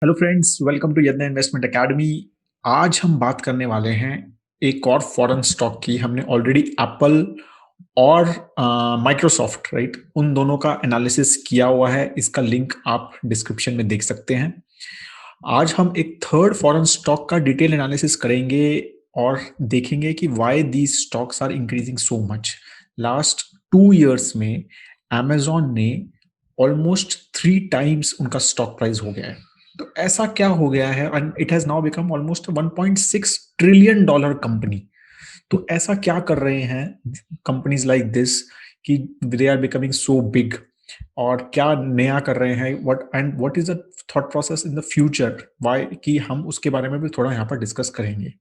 Hello friends, welcome to यज्ञ investment academy. आज हम बात करने वाले हैं एक और फॉरेन स्टॉक की। हमने ऑलरेडी एप्पल और माइक्रोसॉफ्ट, राइट, उन दोनों का एनालिसिस किया हुआ है। इसका लिंक आप डिस्क्रिप्शन में देख सकते हैं। आज हम एक थर्ड फॉरेन स्टॉक का डिटेल एनालिसिस करेंगे और देखेंगे कि why these stocks are increasing so much. Last 2 years में अमेजॉन ने ऑलमोस्ट 3 टाइम्स उनका स्टॉक प्राइस हो गया है। तो ऐसा क्या हो गया है, and it has now become almost 1.6 trillion dollar company. तो ऐसा क्या कर रहे हैं कंपनीज लाइक दिस कि they are becoming so big, और क्या नया कर रहे हैं, what is the thought process in the future, why, कि हम उसके बारे में भी थोड़ा यहाँ पर डिस्कस करेंगे।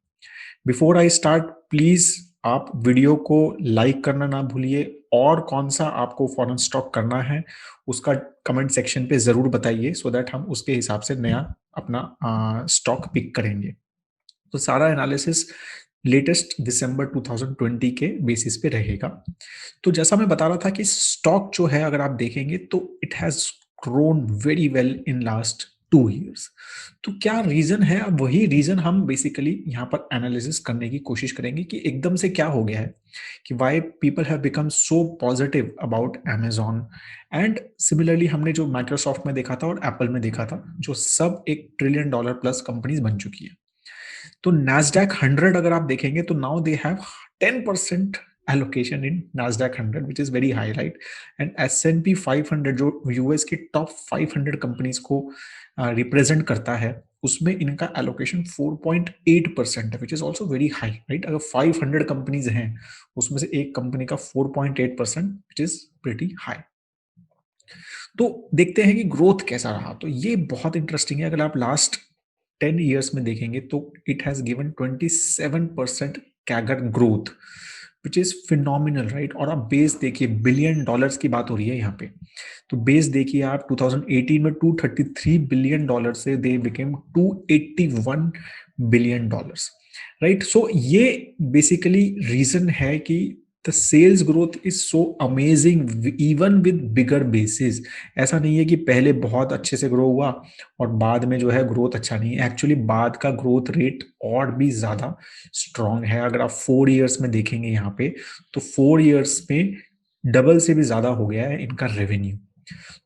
बिफोर आई स्टार्ट, प्लीज आप वीडियो को लाइक करना ना भूलिए, और कौन सा आपको फॉरेन स्टॉक करना है उसका कमेंट सेक्शन पे जरूर बताइए, सो दैट हम उसके हिसाब से नया अपना स्टॉक पिक करेंगे। तो सारा एनालिसिस लेटेस्ट दिसंबर 2020 के बेसिस पे रहेगा। तो जैसा मैं बता रहा था कि स्टॉक जो है, अगर आप देखेंगे तो it has grown very well in last 2 years. तो क्या रीजन है, अब वही रीजन हम बेसिकली यहाँ पर एनालिसिस करने की कोशिश करेंगे कि एकदम से क्या हो गया है, कि why people have become so positive about Amazon. And similarly हमने जो माइक्रोसॉफ्ट में देखा था और एप्पल में देखा था, जो सब एक ट्रिलियन डॉलर प्लस कंपनीज बन चुकी है। तो नैस्डैक 100 अगर आप देखेंगे तो now they have 10% allocation in NASDAQ 100, which is very high, right? And S&P 500 जो यूएस की टॉप 500 कंपनीज को रिप्रेजेंट करता है, उसमें इनका एलोकेशन 4.8% है, which is also very high, right? अगर 500 कंपनीज हैं, उसमें से एक कंपनी का 4.8%, विच इज प्रीटी हाई। तो देखते हैं कि ग्रोथ कैसा रहा। तो ये बहुत इंटरेस्टिंग है। अगर आप लास्ट 10 इयर्स में देखेंगे तो it has given 27% CAGR growth, which is phenomenal, right? और आप बेस देखिए, बिलियन डॉलर्स की बात हो रही है यहाँ पे। तो बेस देखिए आप, 2018 में 233 बिलियन डॉलर से they became 281 billion dollars, right? So ये बेसिकली रीजन है कि the sales growth is so amazing even with bigger basis. ऐसा नहीं है कि पहले बहुत अच्छे से ग्रो हुआ और बाद में जो है ग्रोथ अच्छा नहीं है। एक्चुअली बाद का ग्रोथ रेट और भी ज्यादा स्ट्रांग है। अगर आप 4 इयर्स में देखेंगे यहाँ पे, तो 4 इयर्स में डबल से भी ज्यादा हो गया है इनका रेवेन्यू।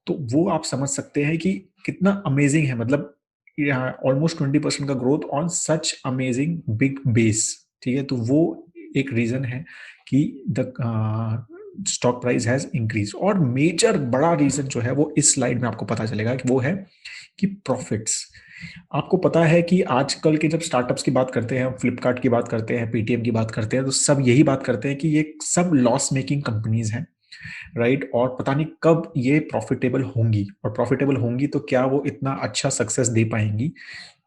तो वो आप समझ सकते हैं कि कितना अमेजिंग है। मतलब ऑलमोस्ट 20% का growth on such amazing big base. ठीक है, तो वो एक रीजन है कि the stock price has increase. और मेजर बड़ा रीजन जो है वो इस स्लाइड में आपको पता चलेगा कि वो है कि प्रॉफिट्स। आपको पता है कि आजकल के जब स्टार्टअप्स की बात करते हैं, फ्लिपकार्ट की बात करते हैं, पेटीएम की बात करते हैं, तो सब यही बात करते हैं कि ये सब लॉस मेकिंग कंपनीज हैं, राइट? और पता नहीं कब ये प्रॉफिटेबल होंगी, और प्रॉफिटेबल होंगी तो क्या वो इतना अच्छा सक्सेस दे पाएंगी।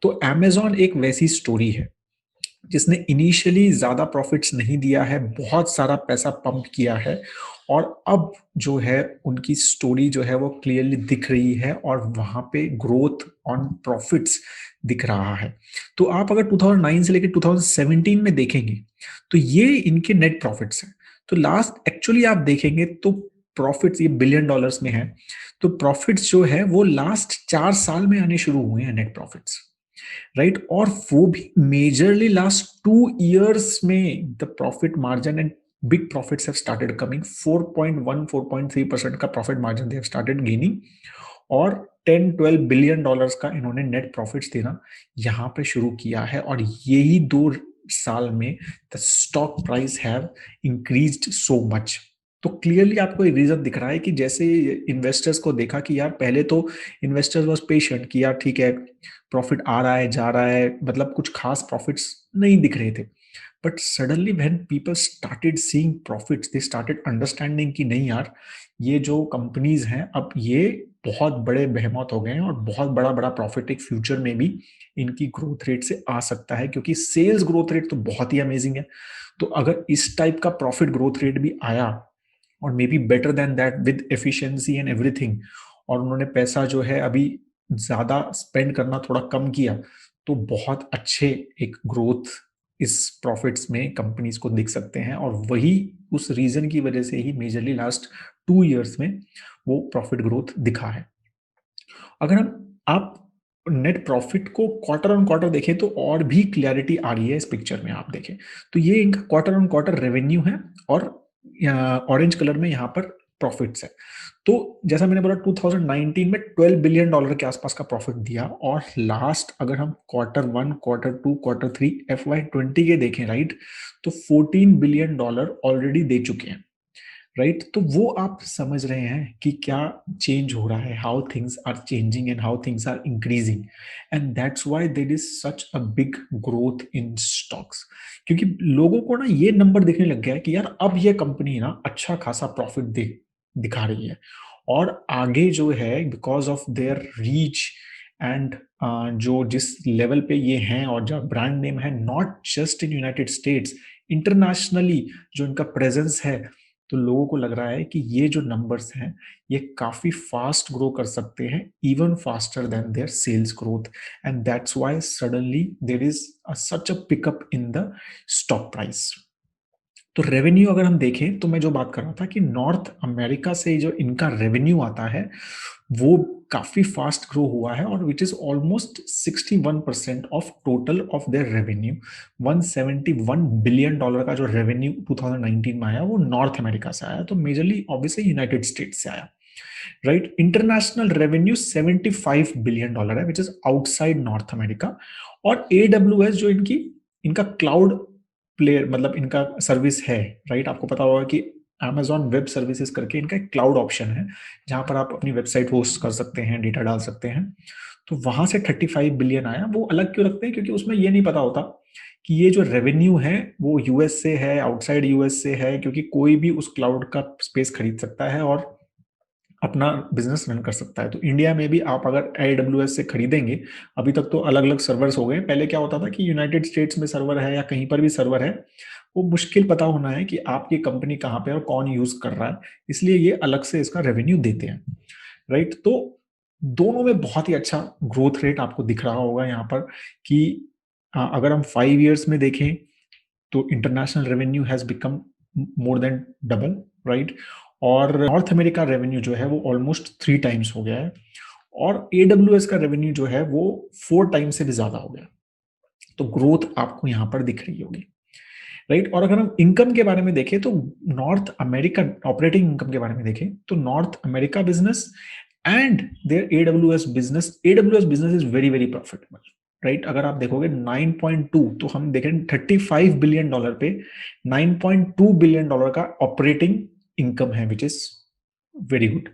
तो अमेजॉन एक वैसी स्टोरी है जिसने इनिशियली ज्यादा प्रॉफिट्स नहीं दिया है, बहुत सारा पैसा पंप किया है, और अब जो है उनकी स्टोरी जो है वो क्लियरली दिख रही है, और वहां पे ग्रोथ ऑन प्रॉफिट्स दिख रहा है। तो आप अगर 2009 से लेकर 2017 में देखेंगे तो ये इनके नेट प्रॉफिट्स हैं। तो लास्ट एक्चुअली आप देखेंगे तो प्रॉफिट्स ये बिलियन डॉलर्स में है। तो प्रॉफिट्स जो है वो लास्ट 4 साल में आने शुरू हुए हैं, नेट प्रॉफिट्स, राइट? और वो भी मेजरली लास्ट 2 इयर्स में the profit margin and big profits have started coming. 4.1 4.3% का profit margin they have started gaining, और 10-12 बिलियन डॉलर्स का इन्होंने नेट प्रॉफिट्स देना यहाँ पे शुरू किया है। और यही 2 साल में the stock price have increased so much. तो क्लियरली आपको एक रीजन दिख रहा है कि जैसे इन्वेस्टर्स को देखा कि यार, पहले तो इन्वेस्टर्स वाज पेशेंट कि यार ठीक है, प्रॉफिट आ रहा है जा रहा है, मतलब कुछ खास प्रॉफिट्स नहीं दिख रहे थे। But suddenly when people started seeing profits, they started understanding कि नहीं यार, ये जो कंपनीज हैं अब ये बहुत बड़े बेहमौत हो गए हैं, और बहुत बड़ा बड़ा प्रॉफिट एक फ्यूचर में भी इनकी ग्रोथ रेट से आ सकता है, क्योंकि सेल्स ग्रोथ रेट तो बहुत ही अमेजिंग है। तो अगर इस टाइप का प्रॉफिट ग्रोथ रेट भी आया, और may be better than that with efficiency and everything, और उन्होंने पैसा जो है अभी ज्यादा स्पेंड करना थोड़ा कम किया, तो बहुत अच्छे एक ग्रोथ इस प्रॉफिट्स में कंपनीज को दिख सकते हैं। और वही उस रीजन की वजह से ही मेजरली लास्ट 2 इयर्स में वो प्रॉफिट ग्रोथ दिखा है। अगर हम आप नेट प्रॉफिट को क्वार्टर ऑन क्वार्टर देखें तो और भी क्लैरिटी आ रही है इस पिक्चर में। आप देखें तो ये इनका क्वार्टर ऑन क्वार्टर रेवेन्यू है और ऑरेंज कलर में यहाँ पर प्रॉफिट्स है। तो जैसा मैंने बोला 2019 में $12 बिलियन के आसपास का प्रॉफिट दिया, और लास्ट अगर हम क्वार्टर 1, क्वार्टर 2, क्वार्टर 3 FY20 के देखें राइट, तो $14 बिलियन ऑलरेडी दे चुके हैं राइट। तो वो आप समझ रहे हैं कि क्या चेंज हो रहा है, how things are changing and how things are increasing, and that's why there is such a big growth in stocks. क्योंकि लोगों को ना ये नंबर दिखने लग गया है कि यार अब ये कंपनी ना अच्छा खासा प्रॉफिट दिखा रही है, और आगे जो है because of their reach and जो जिस लेवल पे ये हैं और जो ब्रांड नेम है not just in United states, internationally जो इनका प्रेजेंस है, तो लोगों को लग रहा है कि ये जो नंबर्स हैं ये काफी फास्ट ग्रो कर सकते हैं, even faster than their sales growth, and that's why suddenly there is such a pickup in the stock price. तो रेवेन्यू अगर हम देखें तो मैं जो बात कर रहा था कि नॉर्थ अमेरिका से जो इनका रेवेन्यू आता है वो काफी फास्ट ग्रो हुआ है, और which is almost 61% of total of their revenue. $171 billion का जो रेवेन्यू 2019 में आया वो नॉर्थ अमेरिका से आया, तो मेजरली ऑब्वियसली यूनाइटेड स्टेट्स से आया राइट। इंटरनेशनल रेवेन्यू $75 बिलियन है which is outside north America. और AWS जो इनका क्लाउड प्लेयर मतलब इनका सर्विस है राइट, आपको पता होगा कि Amazon वेब सर्विसेज करके इनका एक क्लाउड ऑप्शन है जहां पर आप अपनी वेबसाइट होस्ट कर सकते हैं, डेटा डाल सकते हैं। तो वहां से 35 बिलियन आया। वो अलग क्यों रखते हैं, क्योंकि उसमें ये नहीं पता होता कि ये जो रेवेन्यू है वो यूएस से है, आउटसाइड यूएस से है, क्योंकि कोई भी उस क्लाउड का स्पेस खरीद सकता है और अपना बिजनेस रन कर सकता है। तो इंडिया में भी आप अगर AWS से खरीदेंगे, अभी तक तो अलग अलग सर्वर्स हो गए, पहले क्या होता था कि यूनाइटेड स्टेट्स में सर्वर है या कहीं पर भी सर्वर है, वो मुश्किल पता होना है कि आपकी कंपनी कहाँ पे और कौन यूज कर रहा है, इसलिए ये अलग से इसका रेवेन्यू देते हैं राइट। तो दोनों में बहुत ही अच्छा ग्रोथ रेट आपको दिख रहा होगा यहाँ पर कि अगर हम 5 years में देखें तो international revenue has become more than double right, और नॉर्थ अमेरिका रेवेन्यू जो है वो ऑलमोस्ट 3 times हो गया है, और AWS का रेवेन्यू जो है वो 4 times से भी ज्यादा हो गया। तो ग्रोथ आपको यहाँ पर दिख रही होगी राइट। और अगर हम इनकम के बारे में देखें तो नॉर्थ अमेरिका ऑपरेटिंग इनकम के बारे में देखें तो North America business and their AWS business is very very profitable right. अगर आप देखोगे 9.2, तो हम देखें $35 बिलियन पे $9.2 बिलियन का ऑपरेटिंग इनकम है which is very good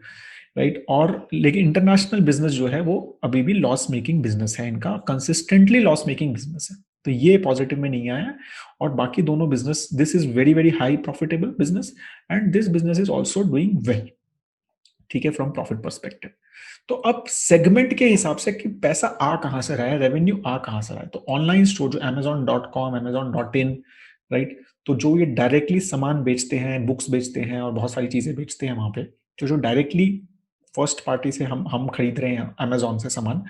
right. और लेकिन इंटरनेशनल बिजनेस जो है वो अभी भी लॉस मेकिंग बिजनेस है, इनका कंसिस्टेंटली लॉस मेकिंग बिजनेस है, तो ये पॉजिटिव में नहीं आया। और बाकी दोनों business, this is very very high profitable business and this business is also doing well, ठीक है, फ्रॉम प्रॉफिट परस्पेक्टिव। तो अब सेगमेंट के हिसाब से कि पैसा आ कहां से रहा है, रेवेन्यू आ कहां से रहा है, तो ऑनलाइन स्टोर जो Amazon.com, Amazon.in राइट, तो जो ये डायरेक्टली सामान बेचते हैं, बुक्स बेचते हैं और बहुत सारी चीजें बेचते हैं वहां पे, जो डायरेक्टली फर्स्ट पार्टी से हम खरीद रहे हैं Amazon से सामान,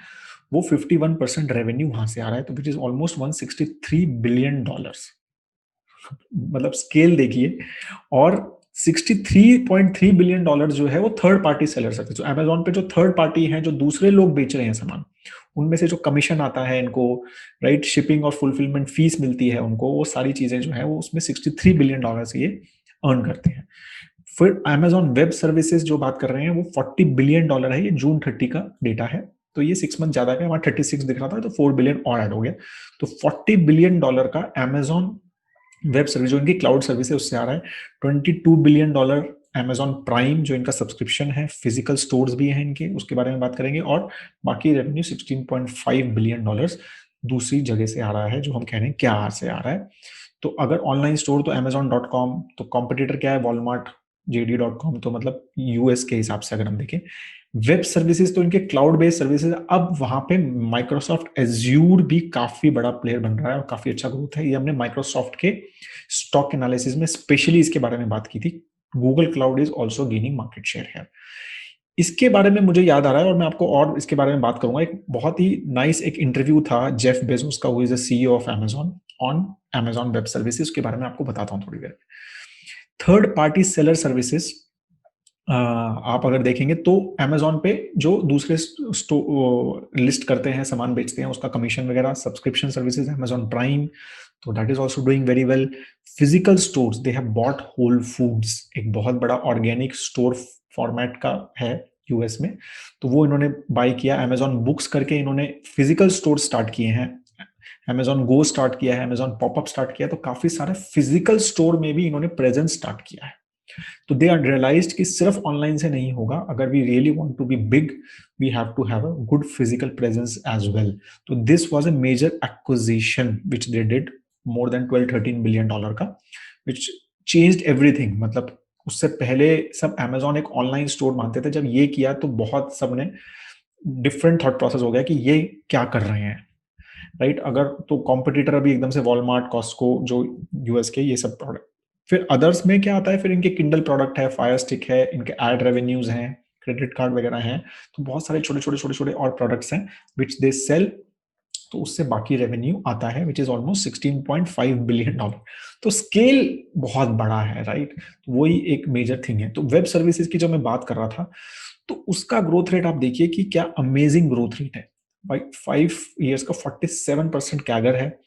वो 51% रेवेन्यू वहां से आ रहा है, तो विच इज ऑलमोस्ट $163 बिलियन। मतलब स्केल देखिए। और $63.3 बिलियन जो है वो थर्ड पार्टी सेलर सकते, जो अमेजोन पे जो थर्ड पार्टी हैं, जो दूसरे लोग बेच रहे हैं सामान, उनमें से जो कमीशन आता है इनको राइट, शिपिंग और फुलफिलमेंट फीस मिलती है उनको, वो सारी चीजें जो है वो उसमें $63 बिलियन से ये अर्न करते हैं। फिर अमेजोन वेब सर्विसेज जो बात कर रहे हैं वो $40 बिलियन है, ये जून 30 का डेटा है, तो ये 6 मंथ ज्यादा है, वहां 36 दिख रहा था, तो 4 बिलियन और ऐड हो गया, तो $40 बिलियन का अमेजोन वेब सर्विस जो इनकी क्लाउड सर्विस है उससे आ रहा है। $22 बिलियन Amazon प्राइम जो इनका सब्सक्रिप्शन है, फिजिकल स्टोर्स भी हैं इनके, उसके बारे में बात करेंगे। और बाकी रेवेन्यू $16.5 बिलियन दूसरी जगह से आ रहा है, जो हम कह रहे हैं क्या से आ रहा है। तो अगर ऑनलाइन स्टोर तो Amazon.com, तो कॉम्पिटिटर क्या है, वॉलमार्ट, JD.com, तो मतलब यूएस के हिसाब से अगर हम देखें। वेब सर्विसेज तो इनके क्लाउड बेस्ड सर्विसेज, अब वहां पे माइक्रोसॉफ्ट एज्यूर भी काफी बड़ा प्लेयर बन रहा है और काफी अच्छा ग्रोथ है। ये हमने माइक्रोसॉफ्ट के स्टॉक एनालिसिस में स्पेशली इसके बारे में बात की थी। Google cloud is also gaining market share है। इसके बारे में मुझे याद आ रहा है और मैं आपको और इसके बारे में बात करूंगा, एक बहुत ही नाइस एक इंटरव्यू था जेफ बेजोस का, who is the CEO of Amazon on Amazon web services, के बारे में आपको बताता हूँ थोड़ी देर। थर्ड पार्टी सेलर सर्विसेज आप अगर देखेंगे तो अमेजोन पे जो दूसरे लिस्ट करते हैं, सामान बेचते हैं, उसका कमीशन वगैरह, सब्सक्रिप्शन सर्विसेज, अमेजोन प्राइम, तो that is also doing very well. Physical stores, they have bought Whole Foods, एक बहुत बड़ा ऑर्गेनिक स्टोर फॉर्मेट का है यूएस में, तो वो इन्होंने बाय किया। अमेजोन बुक्स करके इन्होंने फिजिकल स्टोर स्टार्ट किए हैं, अमेजोन गो स्टार्ट किया है, अमेजोन पॉपअप स्टार्ट किया है, तो काफी सारे फिजिकल स्टोर में भी इन्होंने प्रेजेंस स्टार्ट किया है। तो दे आर रियलाइज्ड कि सिर्फ ऑनलाइन से नहीं होगा, अगर we really want to be big we have to have a good physical presence as well. तो this was a major acquisition which they did, more than 12-13 billion dollar का, which changed everything. मतलब उससे पहले सब Amazon एक online store मानते थे, जब ये किया तो बहुत सबने डिफरेंट थॉट प्रोसेस हो गया कि ये क्या कर रहे हैं, राइट। अगर तो कॉम्पिटिटर अभी एकदम से वॉलमार्ट, कॉस्को, जो यूएस के ये सब प्रोडक्ट। फिर अदर्स में क्या आता है, फिर इनके किंडल प्रोडक्ट है, फायर स्टिक है, इनके एड रेवेन्यूज हैं, क्रेडिट कार्ड वगैरह हैं, तो बहुत सारे छोटे छोटे छोटे छोटे और प्रोडक्ट्स हैं विच दे सेल, तो उससे बाकी रेवेन्यू आता है which is almost 16.5 billion dollar. तो स्केल बहुत बड़ा है, राइट। तो वही एक मेजर थिंग है। तो वेब सर्विसेज की जो मैं बात कर रहा था, तो उसका ग्रोथ रेट आप देखिए कि क्या अमेजिंग ग्रोथ रेट है भाई। 5 ईयर्स का 47% कैगर है।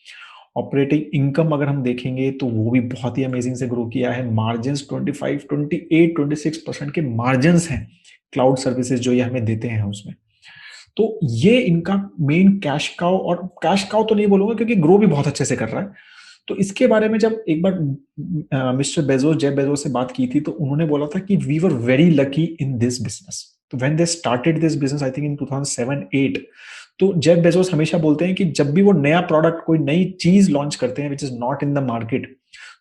ऑपरेटिंग इनकम अगर हम देखेंगे तो वो भी बहुत ही अमेजिंग से ग्रो किया है। मार्जिन 25, 28, 26% के मार्जिन हैं क्लाउड सर्विसेज जो ये हमें देते हैं उसमें। तो ये इनका मेन कैश काउ, और कैश काउ तो नहीं बोलूंगा क्योंकि ग्रो भी बहुत अच्छे से कर रहा है। तो इसके बारे में जब एक बार मिस्टर बेजोस, जेफ बेजोस से बात की थी, तो उन्होंने बोला था कि we were very lucky in this business. तो when they started this business, I think in 2007-8, तो जेफ बेजोस हमेशा बोलते हैं कि जब भी वो नया प्रोडक्ट, कोई नई चीज लॉन्च करते हैं which is not in the market,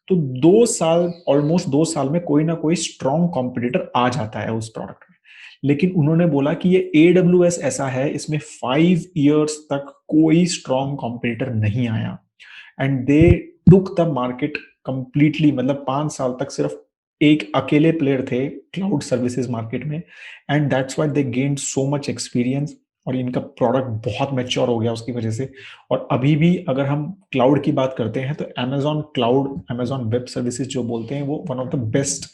तो 2 साल, ऑलमोस्ट 2 साल में कोई ना कोई स्ट्रॉन्ग कॉम्पिटिटर आ जाता है उस प्रोडक्ट में। लेकिन उन्होंने बोला कि ये AWS ऐसा है, इसमें 5 इयर्स तक कोई स्ट्रॉन्ग कॉम्पिटिटर नहीं आया, and they took the market completely. मतलब 5 साल तक सिर्फ एक अकेले प्लेयर थे क्लाउड सर्विसेज मार्केट में, and that's why they gained so much experience, और इनका प्रोडक्ट बहुत मैच्योर हो गया उसकी वजह से। और अभी भी अगर हम क्लाउड की बात करते हैं तो Amazon cloud, Amazon web services जो बोलते हैं, वो one of the best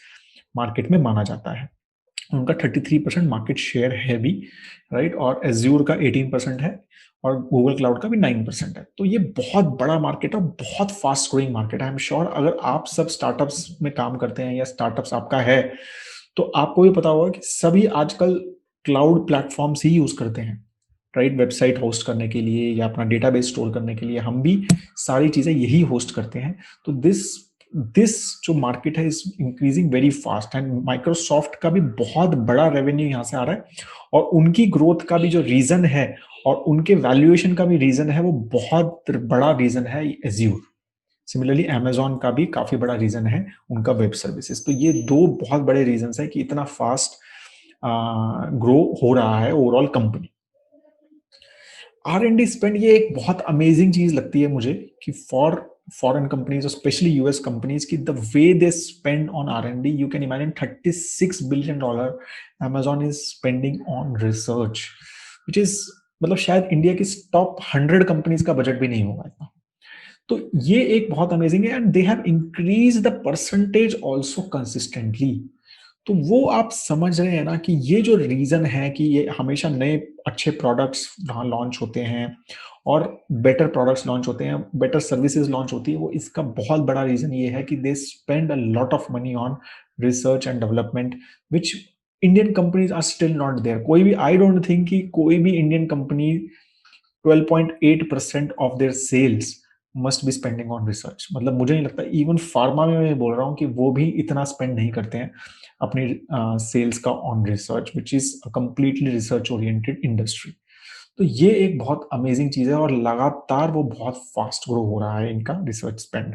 market में माना जाता है। उनका 33% मार्केट शेयर है भी, राइट। और एज्यूर का 18% है, और गूगल क्लाउड का भी 9% है। तो ये बहुत बड़ा मार्केट है, बहुत फास्ट ग्रोइंग मार्केट है। आई एम श्योर अगर आप सब स्टार्टअप्स में काम करते हैं या स्टार्टअप्स आपका है, तो आपको भी पता होगा कि सभी आजकल क्लाउड प्लेटफॉर्म्स ही यूज करते हैं, राइट। वेबसाइट होस्ट करने के लिए या अपना डेटाबेस स्टोर करने के लिए हम भी सारी चीजें यही होस्ट करते हैं। तो दिस दिस जो मार्केट है is increasing very fast, and Microsoft का भी बहुत बड़ा रेवेन्यू यहाँ से आ रहा है, और उनकी ग्रोथ का भी जो रीजन है और उनके वैल्यूएशन का भी रीजन है, वो बहुत बड़ा रीजन है एज्यूर। सिमिलरली अमेजॉन का भी काफी बड़ा रीजन है उनका वेब सर्विसेज। तो ये दो बहुत बड़े रीजन है कि इतना फास्ट ग्रो हो रहा है ओवरऑल कंपनी। R&D स्पेंड, ये एक बहुत अमेजिंग चीज लगती है मुझे कि for foreign companies, especially US companies, की the way they spend on R&D, you can imagine $36 billion Amazon is spending on research, which is, मतलब शायद इंडिया की टॉप 100 कंपनीज का बजट भी नहीं होगा इतना। तो ये एक बहुत अमेजिंग है, and they have increase the percentage also consistently. तो वो आप समझ रहे हैं ना कि ये जो रीजन है कि ये हमेशा नए अच्छे प्रोडक्ट्स वहाँ लॉन्च होते हैं, और बेटर प्रोडक्ट्स लॉन्च होते हैं, बेटर सर्विसेज लॉन्च होती है, वो इसका बहुत बड़ा रीजन ये है कि they spend a lot of money on research and development, which Indian companies are still not there. कोई भी, आई डोंट थिंक कि कोई भी Indian company 12.8% of their sales must be spending on research. मतलब मुझे नहीं लगता, इवन फार्मा में मैं बोल रहा हूँ कि वो भी इतना स्पेंड नहीं करते हैं अपनी सेल्स का on research, which is a completely research oriented industry. तो ये एक बहुत अमेजिंग चीज है, और लगातार वो बहुत फास्ट ग्रो हो रहा है इनका रिसर्च स्पेंड।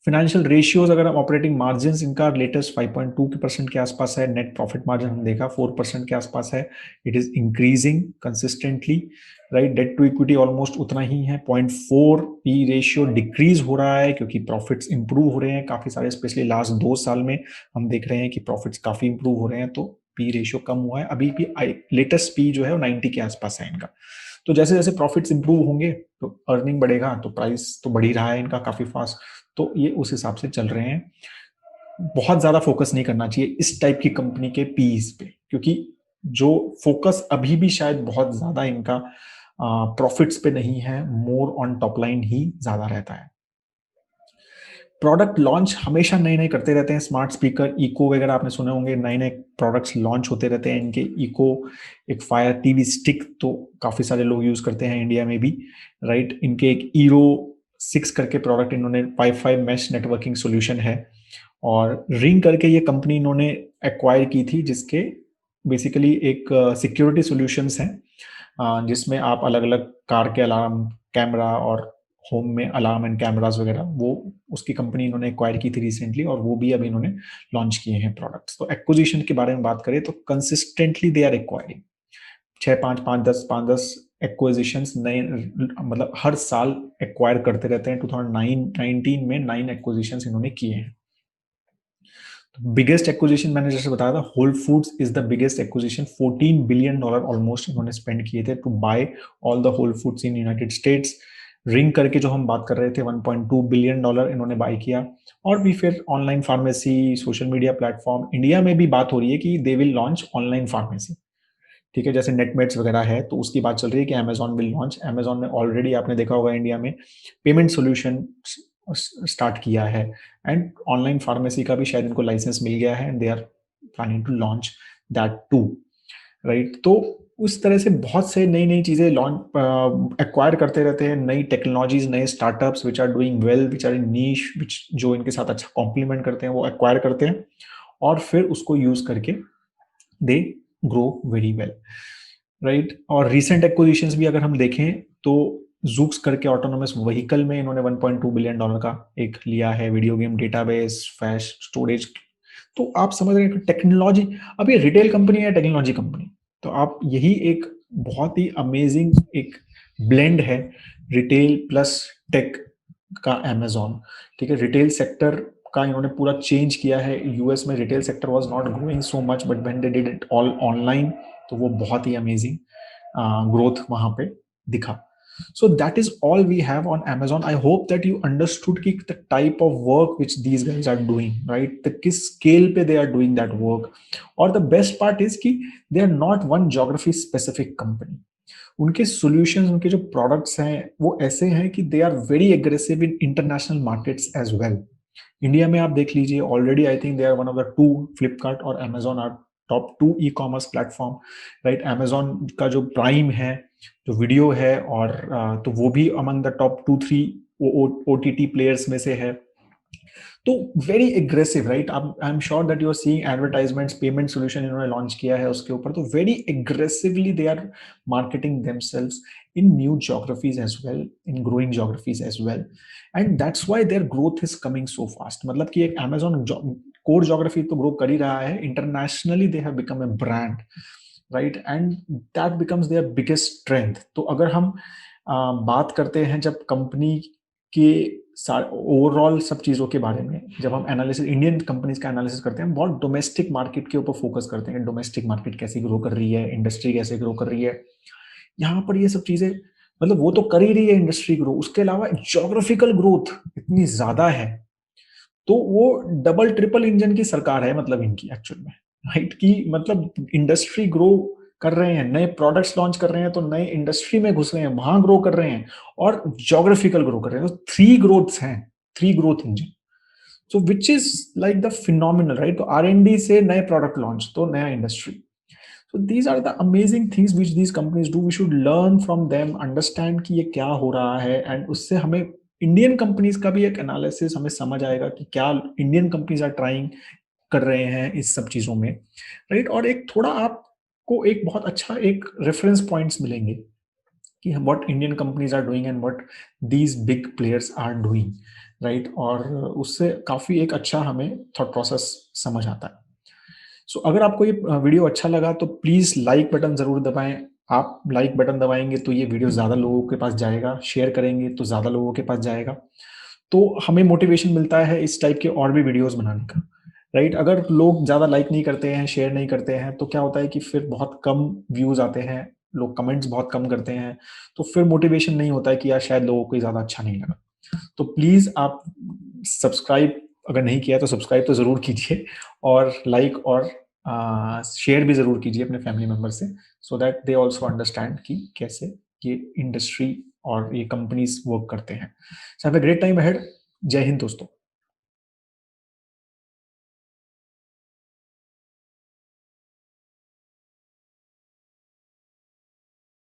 फाइनेंशियल रेशियोज, अगर हम ऑपरेटिंग मार्जिन, इनका लेटेस्ट 5.2% के आसपास है। नेट प्रॉफिट मार्जिन हम देखा 4% के आसपास है। It is increasing consistently, right. Debt to equity almost उतना ही है, 0.4। पी रेशियो डिक्रीज हो रहा है क्योंकि प्रॉफिट्स इंप्रूव हो रहे हैं काफी सारे, स्पेशली लास्ट 2 साल में हम देख रहे हैं कि प्रॉफिट्स काफी इंप्रूव हो रहे हैं, तो पी रेशियो कम हुआ है। अभी भी लेटेस्ट पी जो है वो 90 के आसपास है इनका। तो जैसे जैसे प्रॉफिट्स इंप्रूव होंगे तो अर्निंग बढ़ेगा, तो प्राइस तो बढ़ ही रहा है इनका काफी फास्ट, तो ये उस हिसाब से चल रहे हैं। बहुत ज़्यादा फोकस नहीं करना चाहिए इस टाइप की कंपनी के पीईज़ पे, क्योंकि जो फोकस अभी भी शायद बहुत ज़्यादा इनका प्रॉफिट्स पे नहीं है, मोर ऑन टॉप लाइन ही ज़्यादा रहता है। प्रोडक्ट लॉन्च हमेशा नए-नए करते रहते हैं, स्मार्ट स्पीकर, इको वगैरह आपने सुने होंगे, नए-नए प्रोडक्ट्स लॉन्च होते रहते हैं इनके। इको एक फायर टीवी स्टिक तो काफ़ी सारे लोग यूज़ करते हैं इंडिया में भी, राइट? इनके एक ईरो 6 करके प्रोडक्ट इन्होंने वाई-फाई मेश नेटवर्किंग सॉल्यूशन है, और रिंग करके ये कंपनी इन्होंने एक्वायर की थी, जिसके बेसिकली एक सिक्योरिटी सॉल्यूशंस हैं, जिसमें आप अलग-अलग कार के अलार्म, कैमरा और होम में अलार्म एंड कैमरास वगैरह, वो उसकी कंपनी इन्होंने एक्वायर की थी रिसेंटली, और वो भी अभी इन्होंने लॉन्च किए हैं प्रोडक्ट्स। तो एक्विजिशन के बारे में बात करें तो consistently they are acquiring 6-5, 5-10, 5-10 acquisitions नए, मतलब हर साल एक्वायर करते रहते हैं। 2019 में 9 एक्विजिशंस इन्होंने किए हैं। बिगेस्ट एक्विजिशन मैंने जैसे बताया था, Whole Foods is the biggest acquisition, $14 billion almost इन्होंने स्पेंड किए थे to buy all the Whole Foods in United States. Ring करके जो हम बात कर रहे थे, $1.2 बिलियन इन्होंने बाय किया। और भी फिर online pharmacy, social media platform, India में भी बात हो रही है कि they will launch online pharmacy. ठीक है, जैसे नेटमेट्स वगैरह है, तो उसकी बात चल रही है कि अमेजॉन विल लॉन्च। अमेजॉन ने ऑलरेडी आपने देखा होगा इंडिया में पेमेंट सॉल्यूशन स्टार्ट किया है, एंड ऑनलाइन फार्मेसी का भी शायद इनको लाइसेंस मिल गया है, and they are planning to launch that too, right? तो उस तरह से बहुत से नई नई चीजें लॉन्च एक्वायर करते रहते हैं, नई टेक्नोलॉजीज, नए startups which are doing well, which are in niche, which जो इनके साथ अच्छा कॉम्प्लीमेंट करते हैं, वो एक्वायर करते हैं, और फिर उसको यूज करके they grow very well, right? और रिसेंट एक्विजिशंस भी अगर हम देखें तो जूक्स करके ऑटोनोमस व्हीकल में इन्होंने $1.2 बिलियन का एक लिया है, वीडियो गेम डेटाबेस, फैश स्टोरेज। तो आप समझ रहे हैं कि टेक्नोलॉजी, अब ये रिटेल कंपनी है, टेक्नोलॉजी कंपनी, तो आप यही एक बहुत ही अमेजिंग एक ब्लेंड है, रिटेल प्लस टेक का अमेजॉन। ठीक है, रिटेल सेक्टर का इन्होंने पूरा चेंज किया है। यूएस में retail sector was not growing so much, but when they did it all online, तो वो बहुत ही अमेजिंग ग्रोथ वहां पे दिखा। So that is all we have on Amazon. I hope that you understood ki the type of work which these guys are doing, right? The किस scale पे they are doing that work. और the best part is कि they are not one geography specific company. उनके solutions, उनके जो products हैं, वो ऐसे हैं कि they are very aggressive in international markets as well. India में आप देख लीजिए, already I think they are one of the two, Flipkart और Amazon are top two e commerce platform, right? Amazon का जो प्राइम है, जो वीडियो है, और तो वो भी among the top 2-3 OTT players में से है। तो very aggressive, right? I am sure that you are seeing advertisements, payment solution इन्होंने लॉन्च किया है उसके ऊपर, तो very aggressively they are marketing themselves in new geographies as well, in growing geographies as well, and that's why their growth is coming so fast. मतलब कि एक Amazon core geography तो ग्रो कर ही रहा है, internationally they have become a brand, right? And that becomes their biggest strength. तो अगर हम बात करते हैं जब कंपनी के ओवरऑल सब चीज़ों के बारे में, जब हम एनालिसिस इंडियन कंपनीज का एनालिसिस करते हैं, बहुत डोमेस्टिक मार्केट के ऊपर फोकस करते हैं, डोमेस्टिक मार्केट कैसे ग्रो कर रही है, इंडस्ट्री कैसे ग्रो कर रही है। यहाँ पर ये सब चीज़ें, मतलब वो तो कर ही रही है इंडस्ट्री ग्रो, उसके अलावा ज्योग्राफिकल ग्रोथ इतनी ज़्यादा है, तो वो डबल ट्रिपल इंजन की सरकार है, मतलब इनकी एक्चुअल में, राइट? कि मतलब इंडस्ट्री ग्रो कर रहे हैं, नए प्रोडक्ट्स लॉन्च कर रहे हैं, तो नए इंडस्ट्री में घुस रहे हैं, वहां ग्रो कर रहे हैं, और ज्योग्राफिकल ग्रो कर रहे हैं। तो थ्री ग्रोथ्स हैं, three growth engine, so which is like the phenomenal, right? तो R&D से नए प्रोडक्ट लॉन्च, तो नया industry. So these are the amazing things which these companies do. We should learn from them, understand कि ये क्या हो रहा है, and उससे हमें इंडियन कंपनीज का भी एक एनालिसिस हमें समझ आएगा कि क्या इंडियन कंपनीज आर ट्राइंग कर रहे हैं इस सब चीजों में, राइट? और एक थोड़ा आपको एक बहुत अच्छा एक रेफरेंस पॉइंट्स मिलेंगे कि what Indian companies are doing and what these big players are doing, right? और उससे काफी एक अच्छा हमें थॉट प्रोसेस समझ आता है। सो अगर आपको ये वीडियो अच्छा लगा तो प्लीज लाइक बटन जरूर दबाएं। आप लाइक बटन दबाएंगे तो ये वीडियो ज्यादा लोगों के पास जाएगा, शेयर करेंगे तो ज्यादा लोगों के पास जाएगा, तो हमें मोटिवेशन मिलता है इस टाइप के और भी वीडियोस बनाने का, राइट? अगर लोग ज्यादा लाइक नहीं करते हैं, शेयर नहीं करते हैं, तो क्या होता है कि फिर बहुत कम व्यूज आते हैं, लोग कमेंट्स बहुत कम करते हैं, तो फिर मोटिवेशन नहीं होता है कि यार शायद लोगों को ज्यादा अच्छा नहीं लगा। तो प्लीज आप सब्सक्राइब अगर नहीं किया तो सब्सक्राइब तो ज़रूर कीजिए और लाइक और शेयर भी ज़रूर कीजिए अपने फैमिली मेंबर से, so that they also understand कि कैसे ये इंडस्ट्री और ये कंपनीज वर्क करते हैं। So have a great time ahead. जय हिंद दोस्तों।